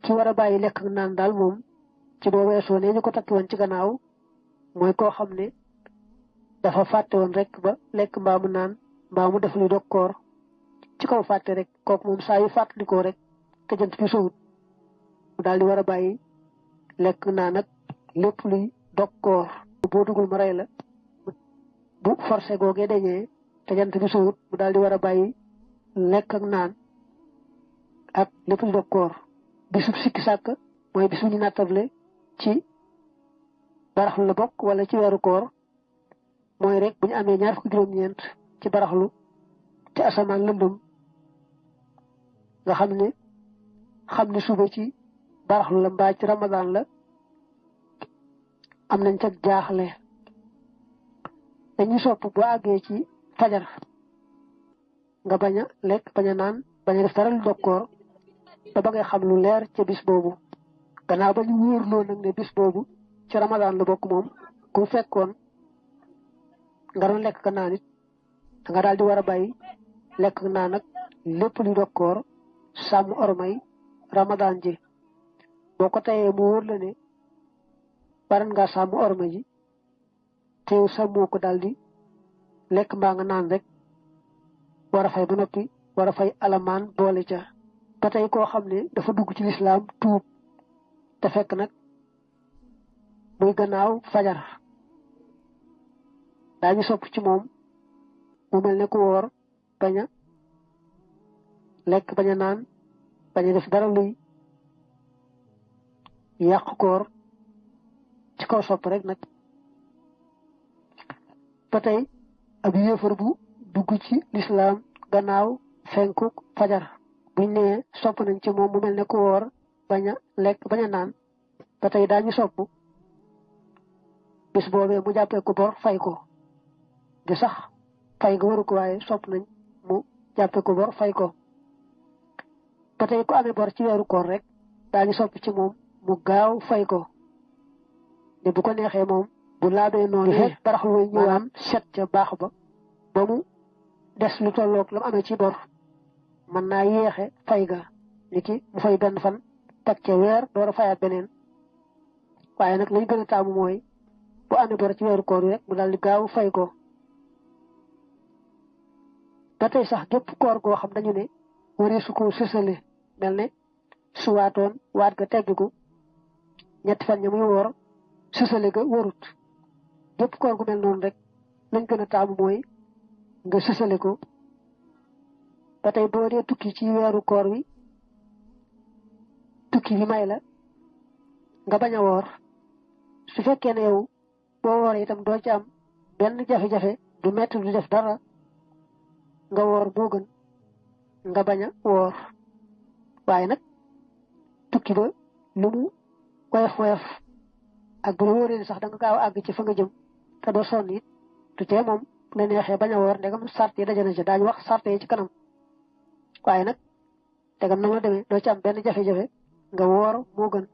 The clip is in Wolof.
ki war a bàyyi lekk ak naan daal moom ci boo weesoo ne ñu ko takki woon ci gannaaw mooy koo xam ne dafa fàtte woon rek ba lekk mbaa mu naan mbaa mu def luy dog koor ci kaw fàtte rek kooku moom saa yu fàttalikoo rek te jant bi sowut mu daal di war a bàyyi lekk naan ak lépp luy dog koor boo dugul ma rey la bu forcé googee dañee te jant bi sowut mu daal di war a bàyyi lekk ak naan ak lépp luy dog koor bisub sikki sàkk mooy bis bu ñu nattable ci baraxlu la bokk wala ci weeru koor mooy rek bu ñu amee ñaar fukki juróom-ñeent ci baraxlu te asamaan lëndëm nga xam ne suba ci baraxlu la mbaa ci ramadan la am nañ ca jaaxle dañuy sopp boo àggee ci fajar nga bañ a lekk bañ a naan bañ a def dara lu dog koor ba ba ngay xam lu leer ca bis boobu gannaaw ba ñu wóorloo nag ne bis boobu ci ramadan la bokk moom ku fekkoon nga doon lekk ka naan it da nga daal di war a bàyyi lekk naan ak lépp lu dog koor sàmm ormay ramadan ji boo ko tayee mu wóor la ne baran nga sàmm orma ji teew sàmmoo ko daal di lekk mbaa nga naan rek war a fay ba noppi war a fay alamaan boole ca ba tey koo xam ne dafa dugg ci lislaam tuub te fekk nag muy gannaaw fajar daañu sopp ci moom mu mel ne ku woor bañ a lekk bañ a naan bañ a def dara luy yàq koor ci kaw sopp rek nag ba tey ab yéefar bu dugg ci lislaam gannaaw fenkuk fajar buñ nee sopp nañ ci moom mu mel ne ku woor bañ a lekk bañ a naan ba tey daañu sopp bis boobee mu jàppee ko bor fay ko di sax fay nga waru ko waaye sopp nañ mu jàppee ko bor fay ko ba tey ku amee bor ci weeru koor rek daañu sopp ci moom mu gaaw fay ko ne bu ko neexee moom bu laabee noonu rek baraxlu way ñëwaan set ca baax ba mu des lu tolloog la mu amee ci bor mën naa yéexe fay ga ni ki mu fay benn fan teg ca weer door a fayaat beneen waaye nag lañ gën a taamu mooy bu amee bor ci weeru koor yi rek mu daal di gaaw fay ko ba tey sax gépp koor goo xam dañu ne waree su ko sësale mel ne su waatoon waat ga teggiku ñetti fan ña muy woor sësale ga warut gépp koor gu mel noonu rek lañ gën a taamu mooy nga sësale ko ba tey boo dee tukki ci weeru koor wi tukki bi may la nga bañ a woor su fekkee ne yow boo wooree itam doo ci am benn jafe-jafe du metti du def dara nga woor moo gën nga bañ a woor waaye nag tukki ba lu mu woyof ak bu la wóoree ni sax da nga gaaw àgg ci fa nga jëm te doo sonn it du tee moom la neexee bañ a woor ndegam sart yi dajana ci daañu wax sart yi ci kanam waaye nag ndegam na la demee doo ci am benn jafe-jafe nga woor moo gën